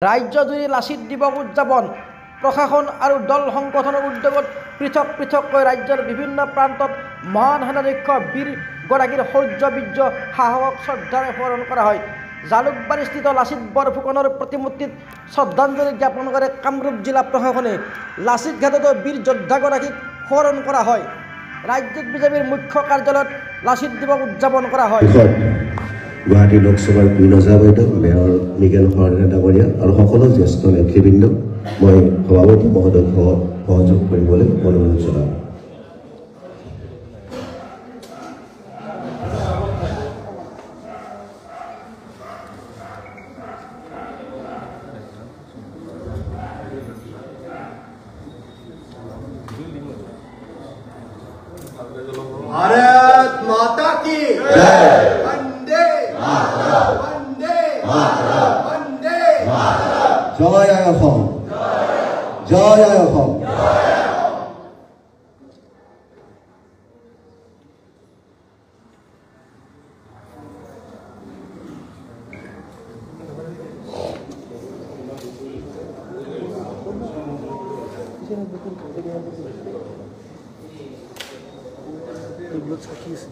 ৰাজ্যজুৰি লাচিত দিৱস উদযাপন প্ৰশাসন আৰু দল সংগঠনৰ উদ্যোগত পৃথক পৃথককৈ ৰাজ্যৰ বিভিন্ন প্ৰান্তত মহান সেনাধ্যক্ষ বীৰগৰাকীৰ শৌৰ্য বীৰ্য সাহসক শ্ৰদ্ধাৰে সোঁৱৰণ কৰা হয়। জালুকবাৰীস্থিত লাচিত বৰফুকনৰ প্ৰতিমূৰ্তিত শ্ৰদ্ধাঞ্জলি জ্ঞাপন কৰে কামৰূপ জিলা প্ৰশাসনে। লাচিত ঘাটতো বীৰ যোদ্ধাগৰাকীক সোঁৱৰণ কৰা হয়। ৰাজ্যিক বিজেপিৰ মুখ্য কাৰ্যালয়ত লাচিত দিৱস উদযাপন কৰা হয়। গুৱাহাটী লোকসভাৰ পি নজা বাইদেউ, মেয়ৰ মৃগেন শৰণে ডাঙৰীয়া আৰু সকলো জ্যেষ্ঠ নেতৃবৃন্দ, মই সভাপতি মহোদয়ক সহযোগ কৰিবলৈ অনুৰোধ জনাওঁ। भारत माता की जय। वंदे मातरम, वंदे मातरम, वंदे मातरम। জয় আই অসম, জয় আই অসম। এগুলো ছাকিয়েছে।